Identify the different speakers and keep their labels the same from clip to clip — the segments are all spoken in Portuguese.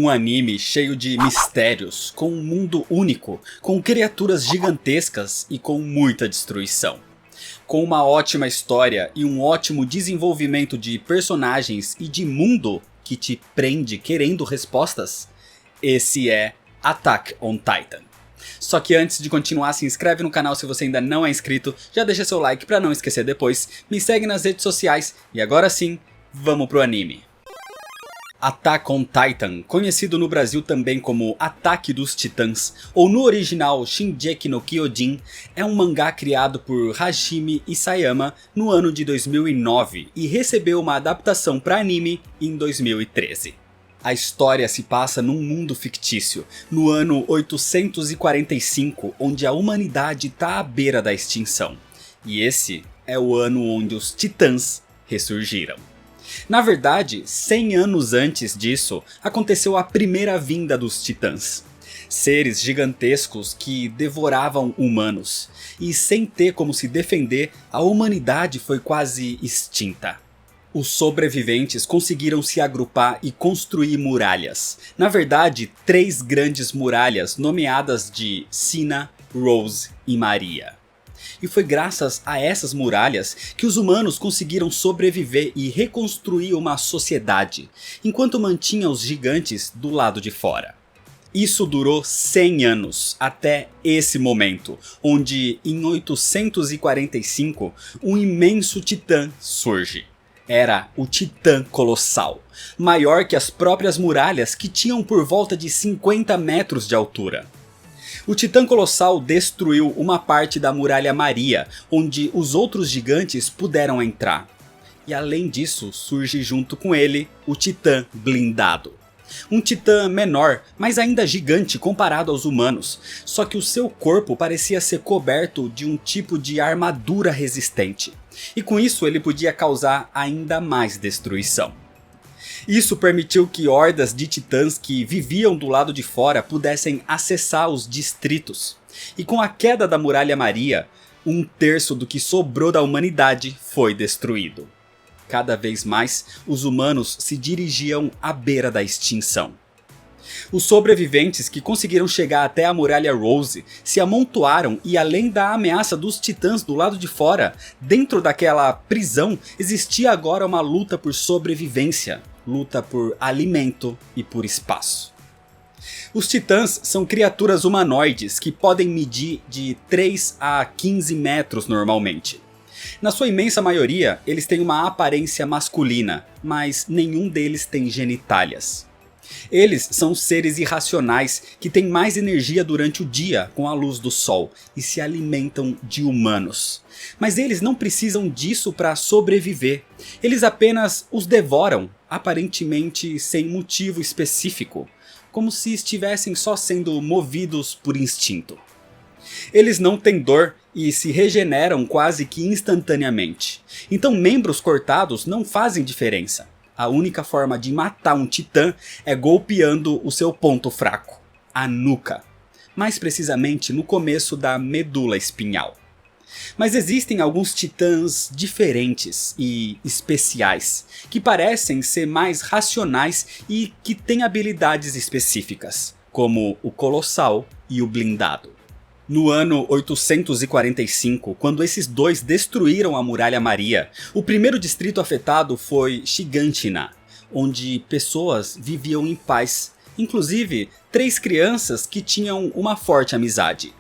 Speaker 1: Um anime cheio de mistérios, com um mundo único, com criaturas gigantescas e com muita destruição. Com uma ótima história e um ótimo desenvolvimento de personagens e de mundo que te prende querendo respostas, esse é Attack on Titan. Só que antes de continuar, se inscreve no canal se você ainda não é inscrito, já deixa seu like pra não esquecer depois, me segue nas redes sociais e agora sim, vamos pro anime. Attack on Titan, conhecido no Brasil também como Ataque dos Titãs, ou no original Shingeki no Kyojin, é um mangá criado por Hajime Isayama no ano de 2009 e recebeu uma adaptação para anime em 2013. A história se passa num mundo fictício, no ano 845, onde a humanidade está à beira da extinção. E esse é o ano onde os Titãs ressurgiram. Na verdade, 100 anos antes disso, aconteceu a primeira vinda dos Titãs. Seres gigantescos que devoravam humanos, e sem ter como se defender, a humanidade foi quase extinta. Os sobreviventes conseguiram se agrupar e construir muralhas. Na verdade, 3 grandes muralhas nomeadas de Sina, Rose e Maria. E foi graças a essas muralhas que os humanos conseguiram sobreviver e reconstruir uma sociedade, enquanto mantinha os gigantes do lado de fora. Isso durou 100 anos, até esse momento, onde em 845 um imenso titã surge. Era o Titã Colossal, maior que as próprias muralhas que tinham por volta de 50 metros de altura. O Titã Colossal destruiu uma parte da Muralha Maria, onde os outros gigantes puderam entrar. E além disso, surge junto com ele o Titã Blindado. Um titã menor, mas ainda gigante comparado aos humanos, só que o seu corpo parecia ser coberto de um tipo de armadura resistente. E com isso ele podia causar ainda mais destruição. Isso permitiu que hordas de titãs que viviam do lado de fora pudessem acessar os distritos. E com a queda da Muralha Maria, 1/3 do que sobrou da humanidade foi destruído. Cada vez mais, os humanos se dirigiam à beira da extinção. Os sobreviventes que conseguiram chegar até a Muralha Rose se amontoaram e, além da ameaça dos titãs do lado de fora, dentro daquela prisão existia agora uma luta por sobrevivência, luta por alimento e por espaço. Os titãs são criaturas humanoides que podem medir de 3 a 15 metros normalmente. Na sua imensa maioria, eles têm uma aparência masculina, mas nenhum deles tem genitálias. Eles são seres irracionais que têm mais energia durante o dia com a luz do sol e se alimentam de humanos. Mas eles não precisam disso para sobreviver, eles apenas os devoram, aparentemente sem motivo específico, como se estivessem só sendo movidos por instinto. Eles não têm dor e se regeneram quase que instantaneamente, então membros cortados não fazem diferença. A única forma de matar um titã é golpeando o seu ponto fraco, a nuca, mais precisamente no começo da medula espinhal. Mas existem alguns titãs diferentes e especiais, que parecem ser mais racionais e que têm habilidades específicas, como o Colossal e o Blindado. No ano 845, quando esses dois destruíram a Muralha Maria, o primeiro distrito afetado foi Shiganshina, onde pessoas viviam em paz, inclusive 3 crianças que tinham uma forte amizade,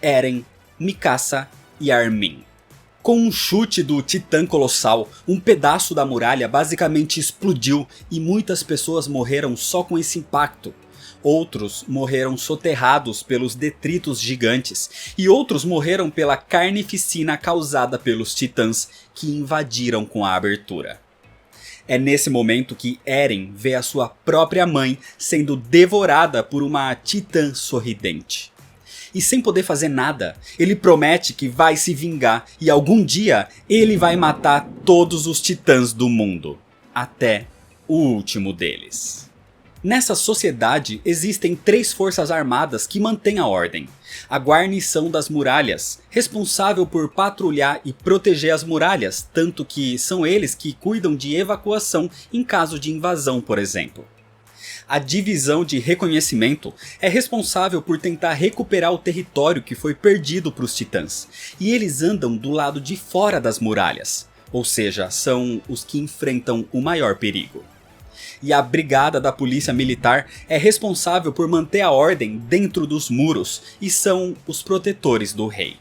Speaker 1: Eren, Mikasa e Armin. Com um chute do Titã Colossal, um pedaço da muralha basicamente explodiu e muitas pessoas morreram só com esse impacto. Outros morreram soterrados pelos detritos gigantes, e outros morreram pela carnificina causada pelos titãs que invadiram com a abertura. É nesse momento que Eren vê a sua própria mãe sendo devorada por uma titã sorridente. E sem poder fazer nada, ele promete que vai se vingar e algum dia ele vai matar todos os titãs do mundo, até o último deles. Nessa sociedade existem 3 forças armadas que mantêm a ordem. A guarnição das muralhas, responsável por patrulhar e proteger as muralhas, tanto que são eles que cuidam de evacuação em caso de invasão, por exemplo. A divisão de reconhecimento é responsável por tentar recuperar o território que foi perdido para os titãs, e eles andam do lado de fora das muralhas, ou seja, são os que enfrentam o maior perigo. E a brigada da polícia militar é responsável por manter a ordem dentro dos muros e são os protetores do rei.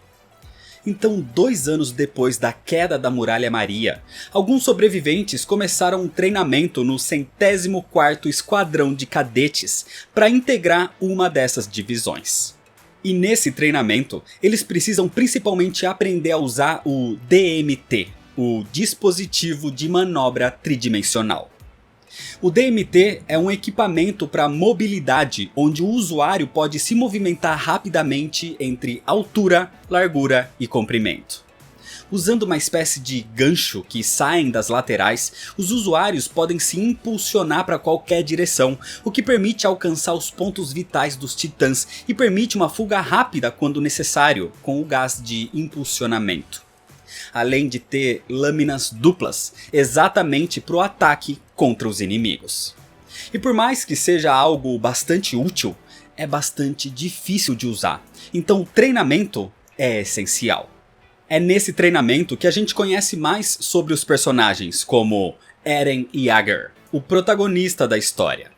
Speaker 1: Então, 2 anos depois da queda da Muralha Maria, alguns sobreviventes começaram um treinamento no 104º Esquadrão de Cadetes para integrar uma dessas divisões. E nesse treinamento, eles precisam principalmente aprender a usar o DMT, o Dispositivo de Manobra Tridimensional. O DMT é um equipamento para mobilidade, onde o usuário pode se movimentar rapidamente entre altura, largura e comprimento. Usando uma espécie de gancho que saem das laterais, os usuários podem se impulsionar para qualquer direção, o que permite alcançar os pontos vitais dos titãs e permite uma fuga rápida quando necessário, com o gás de impulsionamento. Além de ter lâminas duplas, exatamente para o ataque contra os inimigos. E por mais que seja algo bastante útil, é bastante difícil de usar, então o treinamento é essencial. É nesse treinamento que a gente conhece mais sobre os personagens, como Eren Yeager, o protagonista da história.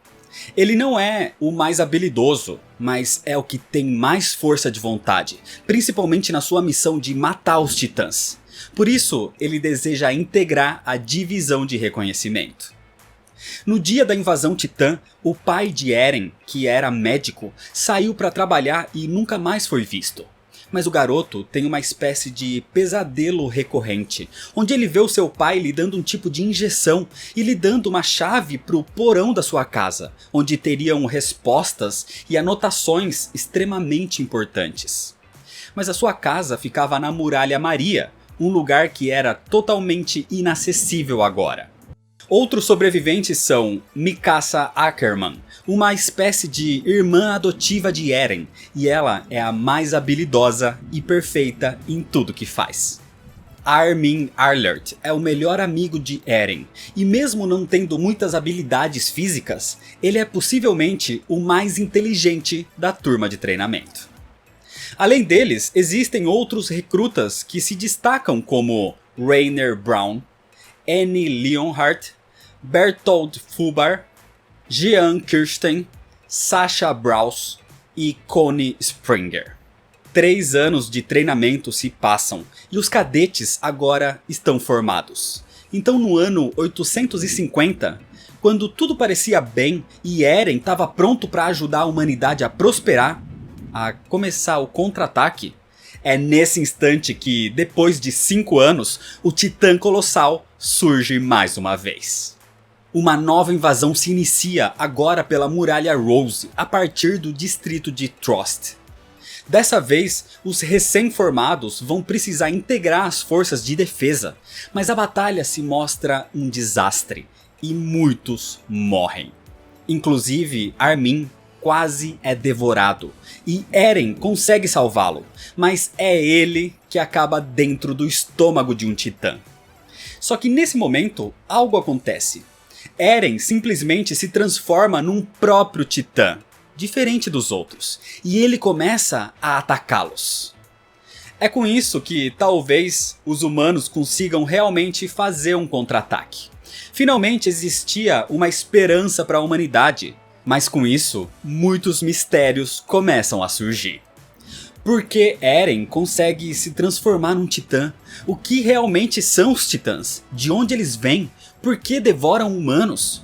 Speaker 1: Ele não é o mais habilidoso, mas é o que tem mais força de vontade, principalmente na sua missão de matar os titãs. Por isso, ele deseja integrar a divisão de reconhecimento. No dia da invasão titã, o pai de Eren, que era médico, saiu para trabalhar e nunca mais foi visto. Mas o garoto tem uma espécie de pesadelo recorrente, onde ele vê o seu pai lhe dando um tipo de injeção e lhe dando uma chave para o porão da sua casa, onde teriam respostas e anotações extremamente importantes. Mas a sua casa ficava na Muralha Maria, um lugar que era totalmente inacessível agora. Outros sobreviventes são Mikasa Ackerman, uma espécie de irmã adotiva de Eren, e ela é a mais habilidosa e perfeita em tudo que faz. Armin Arlert é o melhor amigo de Eren, e mesmo não tendo muitas habilidades físicas, ele é possivelmente o mais inteligente da turma de treinamento. Além deles, existem outros recrutas que se destacam como Rainer Brown, Annie Leonhardt, Bertold Fubar, Jean Kirsten, Sasha Braus e Connie Springer. 3 anos de treinamento se passam e os cadetes agora estão formados. Então no ano 850, quando tudo parecia bem e Eren estava pronto para ajudar a humanidade a prosperar, a começar o contra-ataque, é nesse instante que, depois de 5 anos, o Titã Colossal surge mais uma vez. Uma nova invasão se inicia agora pela Muralha Rose, a partir do distrito de Trost. Dessa vez, os recém-formados vão precisar integrar as forças de defesa, mas a batalha se mostra um desastre e muitos morrem. Inclusive, Armin quase é devorado e Eren consegue salvá-lo, mas é ele que acaba dentro do estômago de um titã. Só que nesse momento, algo acontece. Eren simplesmente se transforma num próprio titã, diferente dos outros, e ele começa a atacá-los. É com isso que talvez os humanos consigam realmente fazer um contra-ataque. Finalmente existia uma esperança para a humanidade, mas com isso, muitos mistérios começam a surgir. Por que Eren consegue se transformar num titã? O que realmente são os titãs? De onde eles vêm? Por que devoram humanos?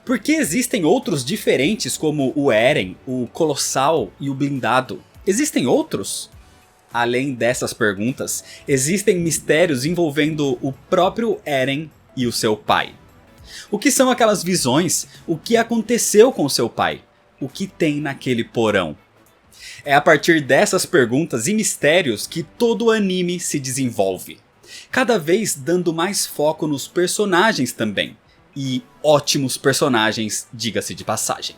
Speaker 1: Por que existem outros diferentes como o Eren, o Colossal e o Blindado? Existem outros? Além dessas perguntas, existem mistérios envolvendo o próprio Eren e o seu pai. O que são aquelas visões? O que aconteceu com seu pai? O que tem naquele porão? É a partir dessas perguntas e mistérios que todo o anime se desenvolve. Cada vez dando mais foco nos personagens também. E ótimos personagens, diga-se de passagem.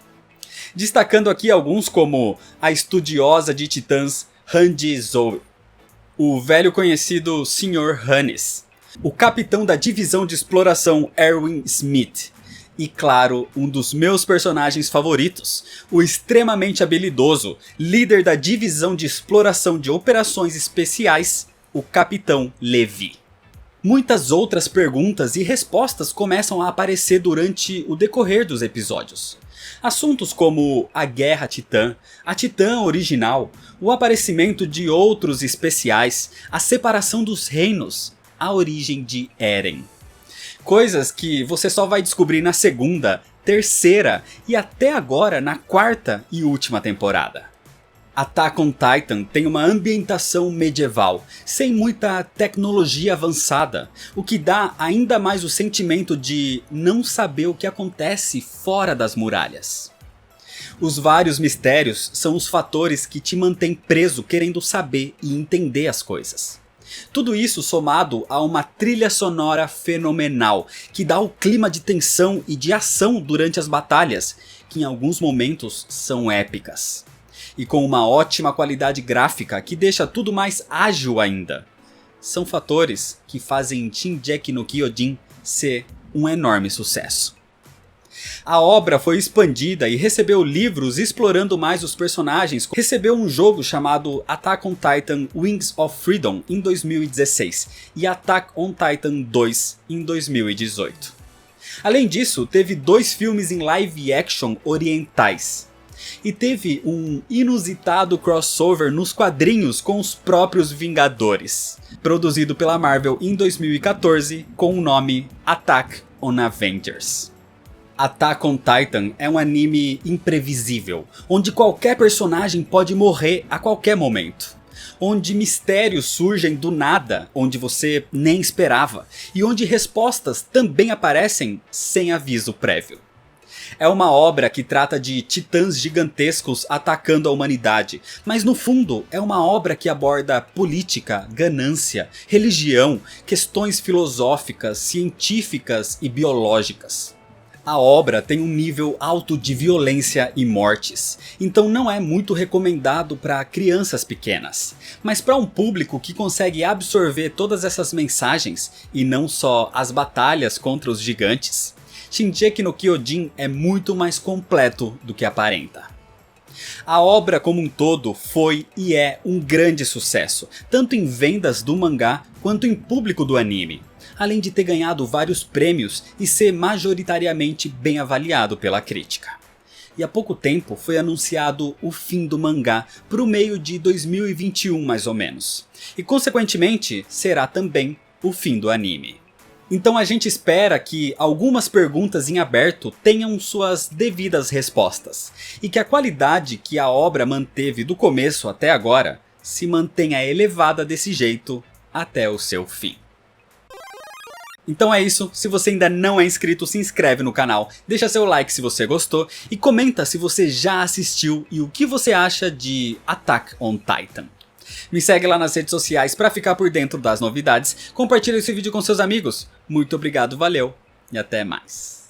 Speaker 1: Destacando aqui alguns como a estudiosa de titãs Hanji Zoe, o velho conhecido Sr. Hannes, o capitão da divisão de exploração Erwin Smith E claro, um dos meus personagens favoritos, o extremamente habilidoso, líder da divisão de exploração de operações especiais, o Capitão Levi. Muitas outras perguntas e respostas começam a aparecer durante o decorrer dos episódios. Assuntos como a Guerra Titã, a Titã original, o aparecimento de outros especiais, a separação dos reinos, a origem de Eren. Coisas que você só vai descobrir na segunda, terceira e até agora na quarta e última temporada. Attack on Titan tem uma ambientação medieval, sem muita tecnologia avançada, o que dá ainda mais o sentimento de não saber o que acontece fora das muralhas. Os vários mistérios são os fatores que te mantêm preso querendo saber e entender as coisas. Tudo isso somado a uma trilha sonora fenomenal, que dá o clima de tensão e de ação durante as batalhas, que em alguns momentos são épicas. E com uma ótima qualidade gráfica que deixa tudo mais ágil ainda. São fatores que fazem Shingeki no Kyojin ser um enorme sucesso. A obra foi expandida e recebeu livros explorando mais os personagens. Recebeu um jogo chamado Attack on Titan Wings of Freedom em 2016 e Attack on Titan 2 em 2018. Além disso, teve 2 filmes em live action orientais. E teve um inusitado crossover nos quadrinhos com os próprios Vingadores, produzido pela Marvel em 2014 com o nome Attack on Avengers. Attack on Titan é um anime imprevisível, onde qualquer personagem pode morrer a qualquer momento. Onde mistérios surgem do nada, onde você nem esperava, e onde respostas também aparecem sem aviso prévio. É uma obra que trata de titãs gigantescos atacando a humanidade, mas no fundo é uma obra que aborda política, ganância, religião, questões filosóficas, científicas e biológicas. A obra tem um nível alto de violência e mortes, então não é muito recomendado para crianças pequenas. Mas para um público que consegue absorver todas essas mensagens, e não só as batalhas contra os gigantes, Shingeki no Kyojin é muito mais completo do que aparenta. A obra como um todo foi e é um grande sucesso, tanto em vendas do mangá quanto em público do anime. Além de ter ganhado vários prêmios e ser majoritariamente bem avaliado pela crítica. E há pouco tempo foi anunciado o fim do mangá para o meio de 2021 mais ou menos. E consequentemente será também o fim do anime. Então a gente espera que algumas perguntas em aberto tenham suas devidas respostas. E que a qualidade que a obra manteve do começo até agora se mantenha elevada desse jeito até o seu fim. Então é isso, se você ainda não é inscrito, se inscreve no canal, deixa seu like se você gostou e comenta se você já assistiu e o que você acha de Attack on Titan. Me segue lá nas redes sociais para ficar por dentro das novidades, compartilha esse vídeo com seus amigos, muito obrigado, valeu e até mais.